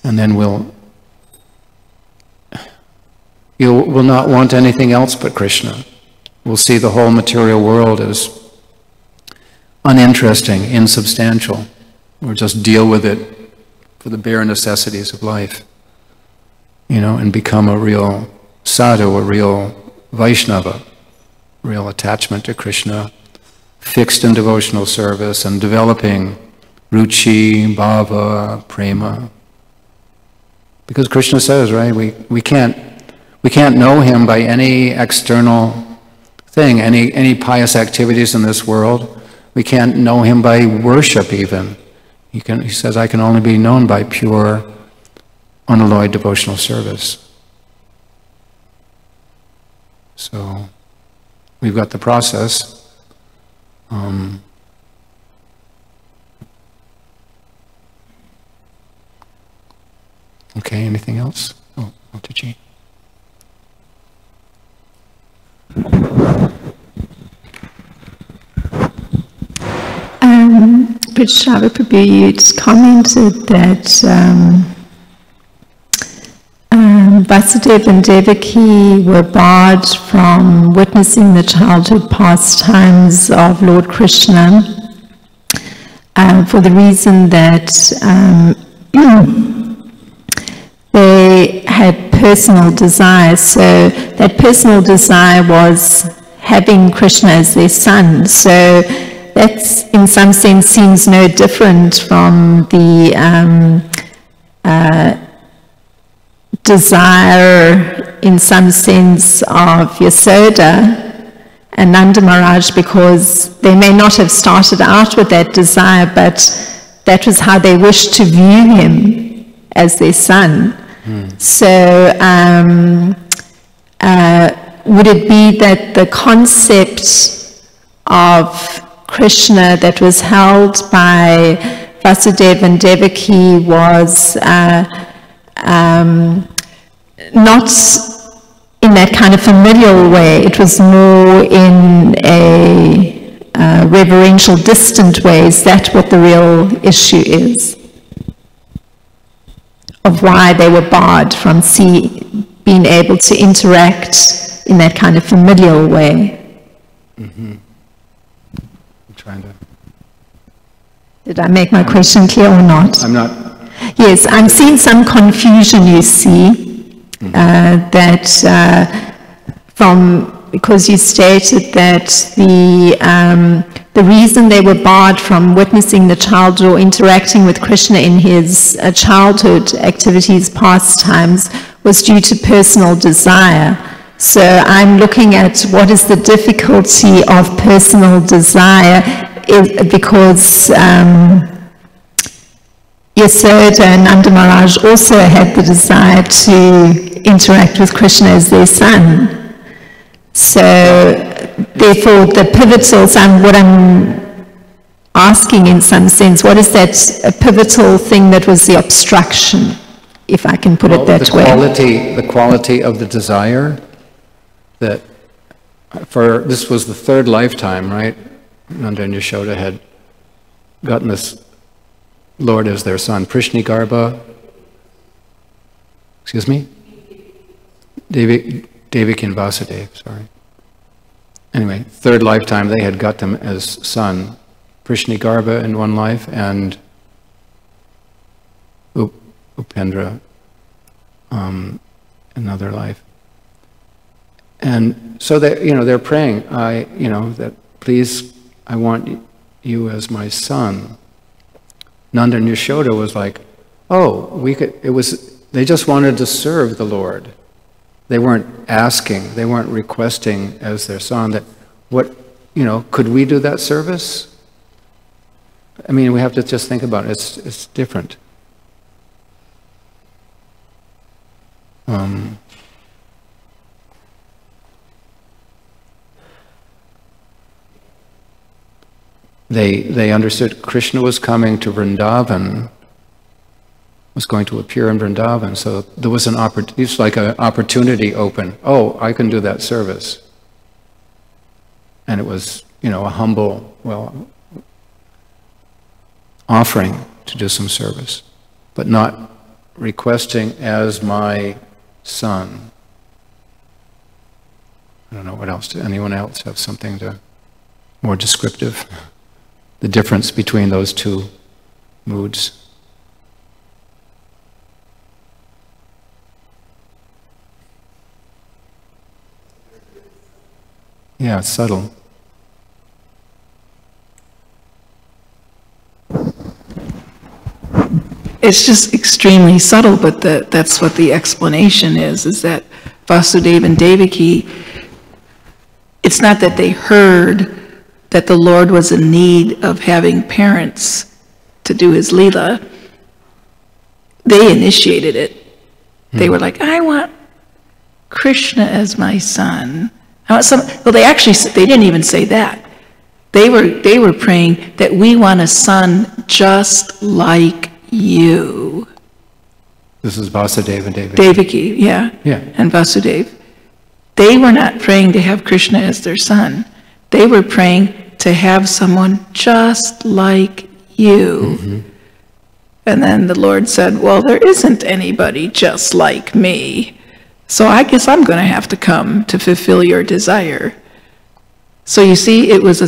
[SPEAKER 1] And then you'll not want anything else but Krishna. We'll see the whole material world as uninteresting, insubstantial, or just deal with it for the bare necessities of life, and become a real sadhu, a real Vaishnava, real attachment to Krishna, fixed in devotional service and developing ruchi, bhava, prema. Because Krishna says, right, we can't know him by any external thing, any pious activities in this world. We can't know him by worship even. He says, I can only be known by pure, unalloyed devotional service. So we've got the process. Okay, anything else? Oh, Otachi.
[SPEAKER 5] Prabhu, you'd commented that Vasudeva and Devaki were barred from witnessing the childhood pastimes of Lord Krishna for the reason that they had personal desire. So that personal desire was having Krishna as their son. So that, in some sense, seems no different from the desire, in some sense, of Yasoda and Nanda Maharaj, because they may not have started out with that desire, but that was how they wished to view him, as their son. So would it be that the concept of Krishna that was held by Vasudeva and Devaki was not in that kind of familial way? It was more in a reverential, distant way. Is that what the real issue is? Of why they were barred from being able to interact in that kind of familial way.
[SPEAKER 1] I'm trying to...
[SPEAKER 5] Did I make my question clear or not?
[SPEAKER 1] I'm not...
[SPEAKER 5] Yes, I'm seeing some confusion, you see, because you stated that the reason they were barred from witnessing the child or interacting with Krishna in his childhood activities, pastimes, was due to personal desire. So I'm looking at what is the difficulty of personal desire, because Yasoda and Nanda Maharaj also had the desire to interact with Krishna as their son. So, therefore, the pivotal, what I'm asking in some sense, what is that pivotal thing that was the obstruction, if I can put it that way?
[SPEAKER 1] The quality of the desire, that this was the third lifetime, right? Nanda and Yashoda had gotten this Lord as their son. Prishnigarbha, excuse me? Devaki and Vasudeva, sorry. Anyway, third lifetime they had got them as son. Prishnigarbha in one life and Upendra another life. And so they're praying, that please, I want you as my son. Nanda and Yashoda was like, they just wanted to serve the Lord. They weren't asking, they weren't requesting as their son that, could we do that service? I mean, we have to just think about it. It's different. They understood Krishna was coming to Vrindavan, was going to appear in Vrindavan, so there was it's like an opportunity open. Oh, I can do that service. And it was, a humble, offering to do some service, but not requesting as my son. I don't know what else. Anyone else have something more descriptive? The difference between those two moods. Yeah, it's subtle.
[SPEAKER 6] It's just extremely subtle, but that's what the explanation is that Vasudeva and Devaki, it's not that they heard that the Lord was in need of having parents to do his Leela. They initiated it. They were like, I want Krishna as my son. Well, they didn't even say that. They were praying that we want a son just like you.
[SPEAKER 1] This is Vasudeva and Devaki.
[SPEAKER 6] Devaki, yeah. And Vasudeva. They were not praying to have Krishna as their son. They were praying to have someone just like you. Mm-hmm. And then the Lord said, well, there isn't anybody just like me. So I guess I'm going to have to come to fulfill your desire. So you see, it was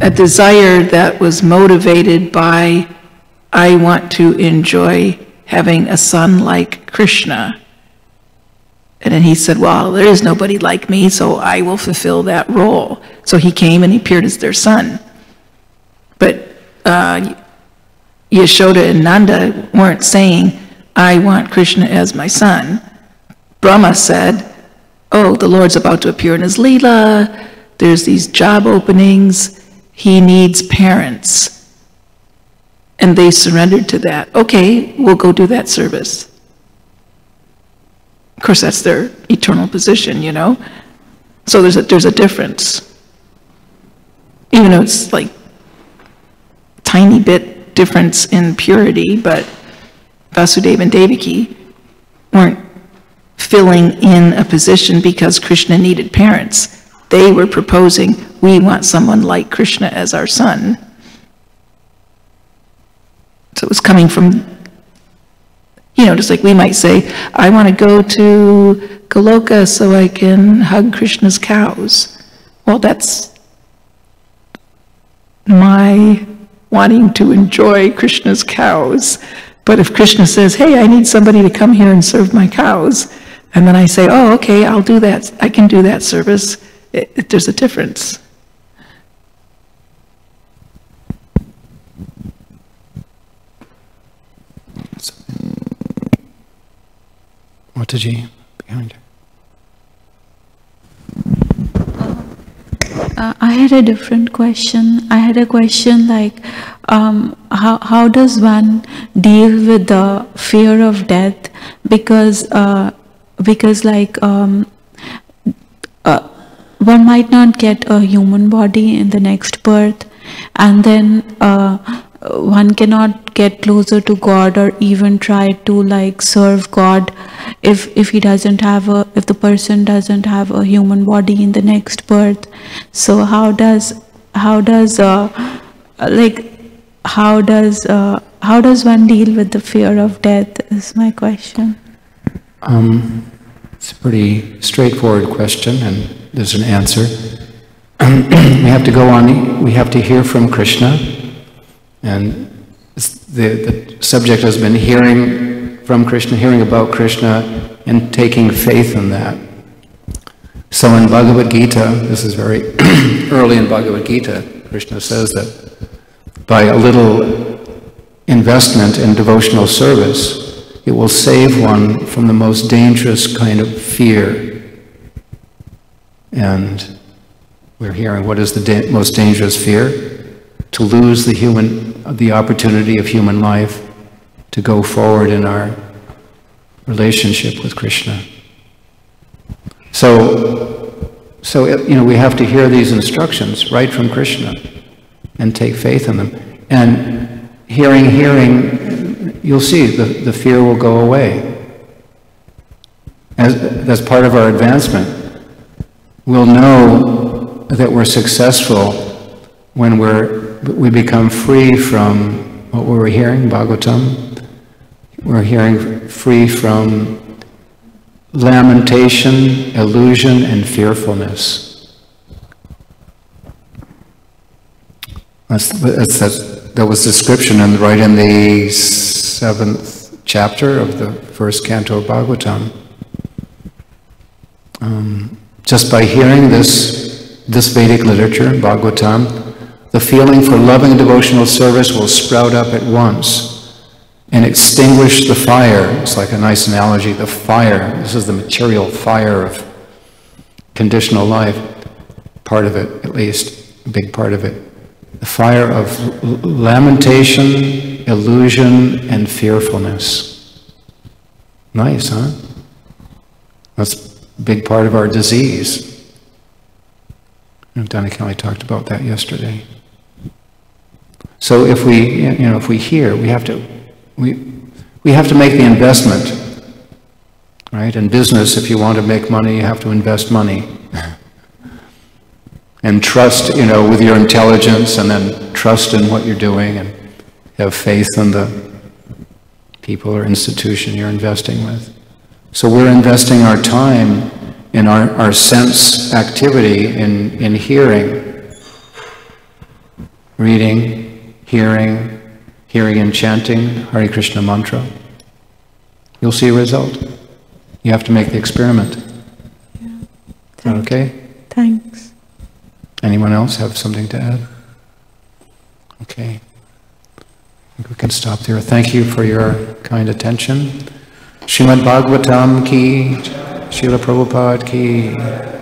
[SPEAKER 6] a desire that was motivated by, I want to enjoy having a son like Krishna. And then he said, well, there is nobody like me, so I will fulfill that role. So he came and he appeared as their son. But Yashoda and Nanda weren't saying, I want Krishna as my son. Brahma said, oh, the Lord's about to appear in his Leela, there's these job openings, he needs parents. And they surrendered to that. Okay, we'll go do that service. Of course, that's their eternal position, you know? So there's a difference. Even though it's like tiny bit difference in purity, but Vasudeva and Devaki weren't filling in a position because Krishna needed parents. They were proposing, we want someone like Krishna as our son. So it was coming from, just like we might say, I want to go to Goloka so I can hug Krishna's cows. Well, that's my wanting to enjoy Krishna's cows. But if Krishna says, hey, I need somebody to come here and serve my cows, and then I say, oh, okay, I'll do that. I can do that service. There's a difference.
[SPEAKER 1] Mataji, behind her.
[SPEAKER 7] I had a different question. I had a question like, how does one deal with the fear of death? Because one might not get a human body in the next birth, and then one cannot get closer to God or even try to serve God if the person doesn't have a human body in the next birth. So how does one deal with the fear of death is my question.
[SPEAKER 1] It's a pretty straightforward question, and there's an answer. We have to go on, we have to hear from Krishna, and the subject has been hearing from Krishna, hearing about Krishna, and taking faith in that. So in Bhagavad Gita, this is very early in Bhagavad Gita, Krishna says that by a little investment in devotional service, it will save one from the most dangerous kind of fear. And we're hearing, what is the most dangerous fear? To lose the opportunity of human life to go forward in our relationship with Krishna. So we have to hear these instructions right from Krishna and take faith in them. And hearing, you'll see the fear will go away. As part of our advancement, we'll know that we're successful when we become free from what were we hearing, Bhagavatam? We're hearing free from lamentation, illusion, and fearfulness. That was description right in the 7th chapter of the 1st canto of Bhagavatam. Just by hearing this Vedic literature, Bhagavatam, the feeling for loving devotional service will sprout up at once and extinguish the fire. It's like a nice analogy, the fire. This is the material fire of conditional life, part of it at least, a big part of it. The fire of lamentation, illusion, and fearfulness. Nice, huh? a big part of our disease. Donna Kelly talked about that yesterday. So if we hear, we have to make the investment. Right? In business, if you want to make money, you have to invest money. And trust, with your intelligence, and then trust in what you're doing, and have faith in the people or institution you're investing with. So we're investing our time in our sense activity in hearing, reading, hearing and chanting Hare Krishna mantra. You'll see a result. You have to make the experiment.
[SPEAKER 7] Yeah.
[SPEAKER 1] Is that okay?
[SPEAKER 7] Thanks.
[SPEAKER 1] Anyone else have something to add? Okay. I think we can stop there. Thank you for your kind attention. Srimad-Bhagavatam ki, Srila Prabhupada ki.